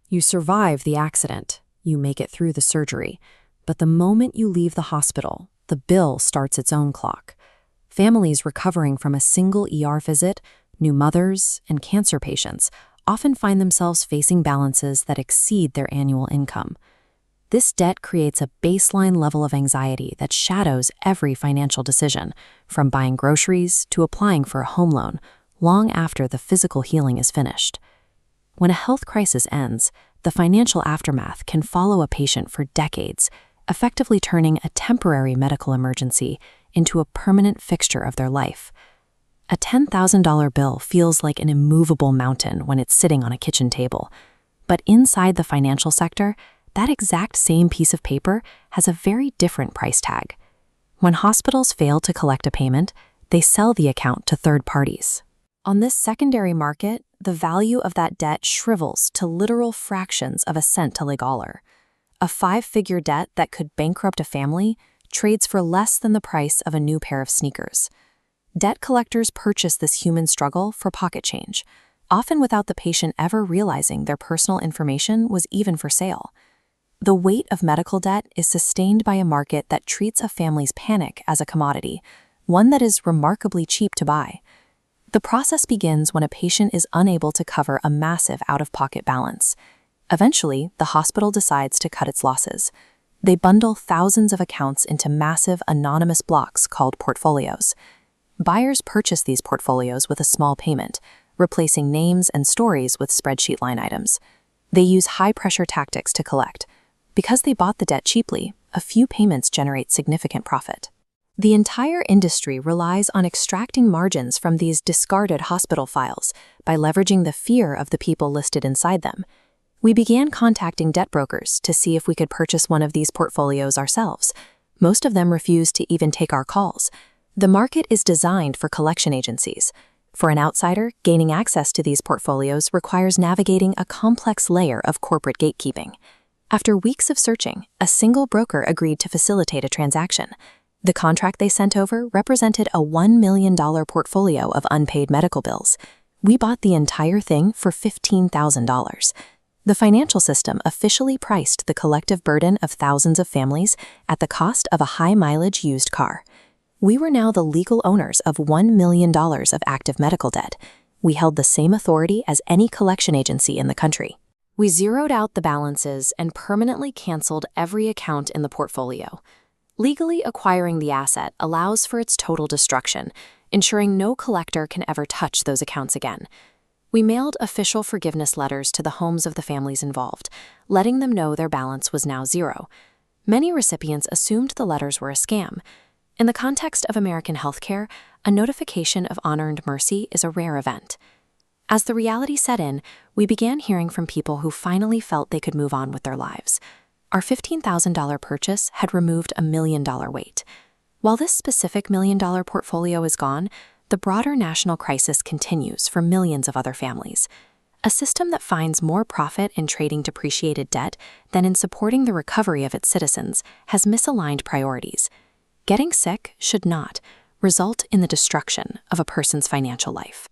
You survive the accident, you make it through the surgery, but the moment you leave the hospital, the bill starts its own clock. Families recovering from a single ER visit, new mothers, and cancer patients often find themselves facing balances that exceed their annual income. This debt creates a baseline level of anxiety that shadows every financial decision, from buying groceries to applying for a home loan, long after the physical healing is finished. When a health crisis ends, the financial aftermath can follow a patient for decades, effectively turning a temporary medical emergency into a permanent fixture of their life. A $10,000 bill feels like an immovable mountain when it's sitting on a kitchen table. But inside the financial sector, that exact same piece of paper has a very different price tag. When hospitals fail to collect a payment, they sell the account to third parties. On this secondary market, the value of that debt shrivels to literal fractions of a cent to $1. A 5-figure debt that could bankrupt a family trades for less than the price of a new pair of sneakers. Debt collectors purchase this human struggle for pocket change, often without the patient ever realizing their personal information was even for sale. The weight of medical debt is sustained by a market that treats a family's panic as a commodity, one that is remarkably cheap to buy. The process begins when a patient is unable to cover a massive out-of-pocket balance. Eventually, the hospital decides to cut its losses. They bundle thousands of accounts into massive anonymous blocks called portfolios. Buyers purchase these portfolios with a small payment, replacing names and stories with spreadsheet line items. They use high-pressure tactics to collect. Because they bought the debt cheaply, a few payments generate significant profit. The entire industry relies on extracting margins from these discarded hospital files by leveraging the fear of the people listed inside them. We began contacting debt brokers to see if we could purchase one of these portfolios ourselves. Most of them refused to even take our calls. The market is designed for collection agencies. For an outsider, gaining access to these portfolios requires navigating a complex layer of corporate gatekeeping. After weeks of searching, a single broker agreed to facilitate a transaction. The contract they sent over represented a $1 million portfolio of unpaid medical bills. We bought the entire thing for $15,000. The financial system officially priced the collective burden of thousands of families at the cost of a high-mileage used car. We were now the legal owners of $1 million of active medical debt. We held the same authority as any collection agency in the country. We zeroed out the balances and permanently canceled every account in the portfolio. Legally acquiring the asset allows for its total destruction, ensuring no collector can ever touch those accounts again. We mailed official forgiveness letters to the homes of the families involved, letting them know their balance was now zero. Many recipients assumed the letters were a scam. In the context of American healthcare, a notification of unearned mercy is a rare event. As the reality set in, we began hearing from people who finally felt they could move on with their lives. Our $15,000 purchase had removed a $1 million weight. While this specific $1 million portfolio is gone, the broader national crisis continues for millions of other families. A system that finds more profit in trading depreciated debt than in supporting the recovery of its citizens has misaligned priorities. Getting sick should not result in the destruction of a person's financial life.